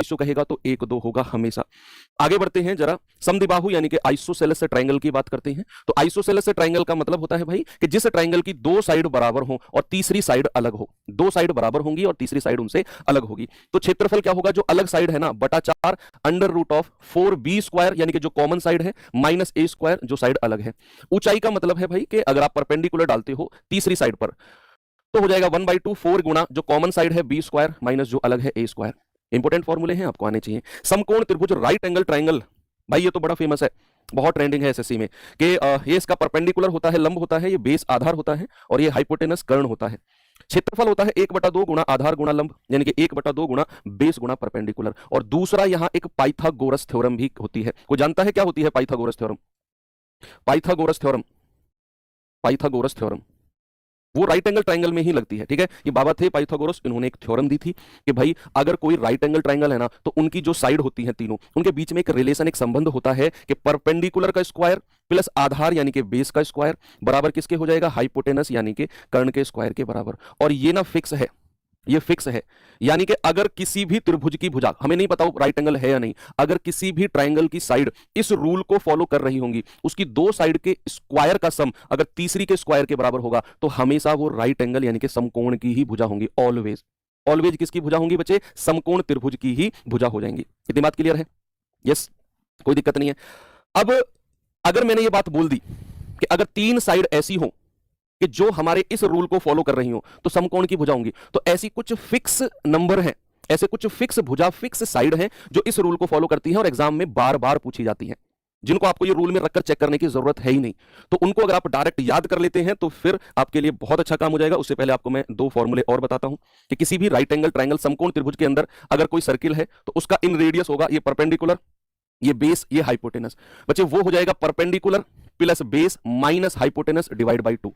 Ratio कहेगा तो 1-2 होगा हमेशा। आगे बढ़ते हैं जरा, समद्विबाहु यानी कि आइसोसेलेस ट्रायंगल की बात करते हैं। तो आइसोसेलेस ट्रायंगल का मतलब होता है भाई कि जिस ट्रायंगल की 2 साइड बराबर हो और तीसरी साइड अलग हो। 2 साइड बराबर होंगी और तीसरी साइड उनसे अलग होगी। तो क्षेत्रफल क्या होगा, जो अलग साइड है ना, बटा 4 under root of 4b square यानी कि जो कॉमन साइड है माइनस a स्क्वायर जो साइड अलग है। ऊंचाई का मतलब है भाई कि अगर आप परपेंडिकुलर डालते हो तीसरी साइड पर तो हो जाएगा 1/2 4 गुना जो कॉमन साइड है b स्क्वायर माइनस जो अलग है a स्क्वायर। इंपोर्टेंट फॉर्मूले हैं, आपको आने चाहिए। समकोण त्रिभुज राइट एंगल ट्रायंगल, भाई ये तो बड़ा फेमस है, बहुत ट्रेंडिंग है एसएससी में कि ये इसका परपेंडिकुलर होता है, लंब होता है, ये बेस आधार होता है और ये हाइपोटेनस कर्ण होता है। क्षेत्रफल होता है 1/2 गुना आधार गुना लंब यानी कि 1/2 गुना बेस गुना परपेंडिकुलर। और दूसरा यहां एक पाइथागोरस थ्योरम भी होती है। कोई जानता है क्या होती है Pythagoras theorem? Pythagoras theorem, Pythagoras theorem वो राइट एंगल ट्रायंगल में ही लगती है। ठीक है, ये बाबा थे पाइथागोरस, इन्होंने एक थ्योरम दी थी कि भाई अगर कोई राइट एंगल ट्रायंगल है ना तो उनकी जो साइड होती है तीनों, उनके बीच में एक रिलेशन, एक संबंध होता है कि परपेंडिकुलर का स्क्वायर प्लस आधार यानी कि बेस का स्क्वायर बराबर किसके हो जाएगा, हाइपोटेनस यानी कि कर्ण के स्क्वायर के बराबर। और ये ना फिक्स है, ये फिक्स है, यानी कि अगर किसी भी त्रिभुज की भुजा, हमें नहीं पता राइट एंगल है या नहीं, अगर किसी भी ट्रायंगल की साइड इस रूल को फॉलो कर रही होंगी, उसकी 2 साइड के स्क्वायर का सम अगर तीसरी के स्क्वायर के बराबर होगा तो हमेशा वो राइट एंगल यानी कि समकोण की ही भुजा होंगी। ऑलवेज, ऑलवेज किसकी भुजा होंगी बच्चे? समकोण त्रिभुज की ही भुजा हो जाएंगी। इतनी बात क्लियर है? यस, कोई दिक्कत नहीं है। अब अगर मैंने ये बात बोल दी कि अगर 3 साइड ऐसी हो कि जो हमारे इस रूल को फॉलो कर रही हो तो समकोण की भुजा होंगी, तो ऐसी कुछ फिक्स नंबर हैं, ऐसे कुछ फिक्स भुजा, फिक्स साइड हैं जो इस रूल को फॉलो करती हैं और एग्जाम में बार बार पूछी जाती हैं, जिनको आपको ये रूल में रखकर चेक करने की जरूरत है ही नहीं। तो उनको अगर आप डायरेक्ट याद कर लेते हैं तो फिर आपके लिए बहुत अच्छा काम हो जाएगा। उससे पहले आपको मैं 2 फॉर्मूले और बताता हूं कि किसी भी राइट एंगल ट्रायंगल समकोण त्रिभुज के अंदर अगर कोई सर्किल है तो उसका इन रेडियस होगा ये परपेंडिकुलर, ये बेस, ये हाइपोटेनस। बच्चे वो हो जाएगा perpendicular plus base minus hypotenuse divide by 2,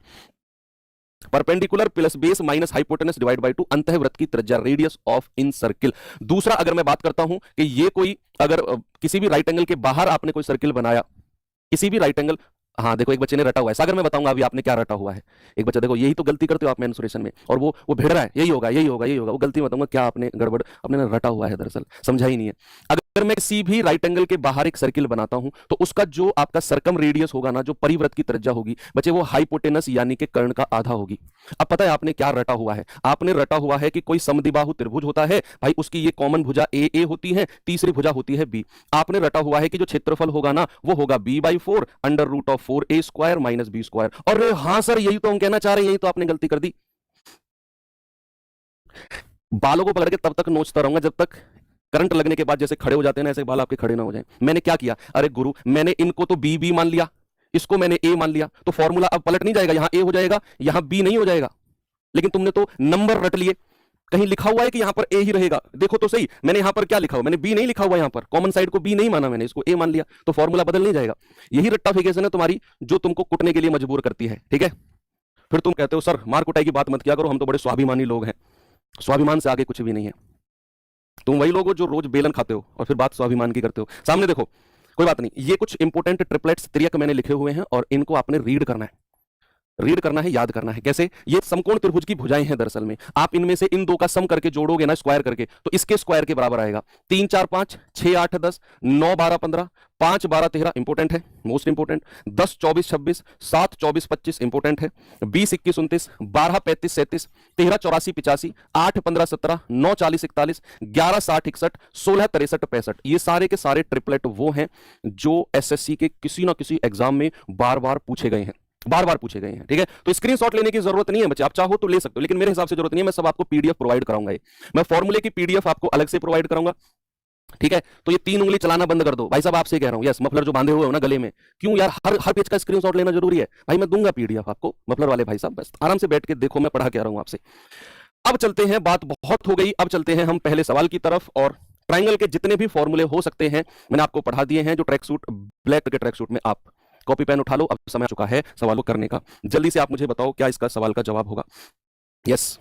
perpendicular plus base minus hypotenuse divide by 2 अंतःवृत्त की त्रिज्या, रेडियस ऑफ इन सर्किल। दूसरा अगर मैं बात करता हूं कि ये कोई अगर किसी भी राइट एंगल के बाहर आपने कोई सर्किल बनाया, किसी भी राइट एंगल, हाँ देखो एक बच्चे ने रटा हुआ है, सागर मैं बताऊंगा अभी आपने क्या रटा हुआ है। एक बच्चा देखो, यही तो गलती करते हो आप मेंसुरेशन में, और वो भिड़ रहा है यही होगा यही होगा यही होगा, वो गलती बताऊंगा क्या आपने गड़बड़ अपने रटा हुआ है, दरअसल समझा ही नहीं है। अगर मैं किसी भी राइट एंगल के बाहर एक सर्किल बनाता हूं तो उसका जो आपका सर्कम रेडियस होगा ना, जो परिवृत्त की त्रिज्या होगी बच्चे, वो हाइपोटेनस यानी कि कर्ण का आधा होगी। अब पता है आपने क्या रटा हुआ है? आपने रटा हुआ है कि कोई समद्विबाहु त्रिभुज होता है भाई, उसकी ये कॉमन भुजा ए होती है, तीसरी भुजा होती है बी। आपने रटा हुआ है कि जो क्षेत्रफल होगा ना वो होगा b/4 under root of 4a square minus b square. और हाँ सर यही तो हम कहना चाह रहे हैं, यही तो आपने गलती कर दी। बालों को पकड़ के तब तक नोचता रहूंगा जब तक करंट लगने के बाद जैसे खड़े हो जाते हैं ना, ऐसे बाल आपके खड़े ना हो जाएं। मैंने क्या किया, अरे गुरु मैंने इनको तो बी मान लिया, इसको मैंने ए मान लिया, तो फॉर्मूला अब पलट नहीं जाएगा, यहां ए हो जाएगा यहां बी नहीं हो जाएगा। लेकिन तुमने तो नंबर रट लिए, कहीं लिखा हुआ है कि यहां पर ए ही रहेगा, देखो तो सही, मैंने यहां पर क्या लिखा हुआ, मैंने बी नहीं लिखा हुआ, यहां पर कॉमन साइड को बी नहीं माना मैंने, इसको ए मान लिया, तो फॉर्मूला बदल नहीं जाएगा। यही रट्टाफिकेशन है तुम्हारी जो तुमको कुटने के लिए मजबूर करती है। ठीक है, फिर तुम कहते हो सर मार कुटाई की बात मत किया करो, हम तो बड़े स्वाभिमानी लोग हैं। स्वाभिमान से आगे कुछ भी नहीं है। तुम वही लोग हो जो रोज बेलन खाते हो और फिर बात स्वाभिमान की करते हो। सामने देखो, कोई बात नहीं, ये कुछ इंपोर्टेंट ट्रिपलेट्स त्रियक मैंने लिखे हुए हैं और इनको आपने रीड करना है, रीड करना है, याद करना है। कैसे? ये समकोण त्रिभुज की भुजाएं हैं दरअसल में, आप इनमें से इन 2 का सम करके जोड़ोगे ना स्क्वायर करके तो इसके स्क्वायर के बराबर आएगा। 3 4 5 6 8 10 9 12 15 5 12 13 इंपोर्टेंट है, मोस्ट इंपोर्टेंट, 10 24 26 7 24 25 इंपोर्टेंट है, 20 21 29 12 35 37 13 84 85 8 15 17 9 40 41 11 60 61 16 63 65। ये सारे के सारे ट्रिपलेट वो हैं जो एसएससी के किसी ना किसी एग्जाम में बार बार पूछे गए हैं, बार बार पूछे गए हैं। ठीक है, तो स्क्रीनशॉट लेने की जरूरत नहीं है बच्चे, आप चाहो तो ले सकते हो लेकिन मेरे हिसाब से जरूरत नहीं है। मैं सब आपको पीडीएफ प्रोवाइड कराऊंगा, मैं फॉर्मूले की पीडीएफ आपको अलग से प्रोवाइड करूंगा। ठीक है, तो ये 3 उंगली चलाना बंद कर दो भाई साहब, आपसे कह रहा हूं। यस, मफलर जो बांधे हुए हो ना गले में, क्यों यार हर पेज का स्क्रीनशॉट लेना जरूरी है भाई? मैं दूंगा पीडीएफ आपको, मफलर वाले भाई साहब, बस आराम से बैठ के देखो, मैं पढ़ा के आ रहा हूं आपसे। अब चलते हैं, बात बहुत हो गई, अब चलते हैं हम पहले सवाल की तरफ। और ट्राइंगल के जितने भी फॉर्मूले हो सकते हैं मैंने आपको पढ़ा दिए हैं। जो ट्रैक सूट, ब्लैक के ट्रैक सूट में आप कॉपी पेन उठा लो, अब समय चुका है सवालों करने का। जल्दी से आप मुझे बताओ क्या इसका सवाल का जवाब होगा। यस,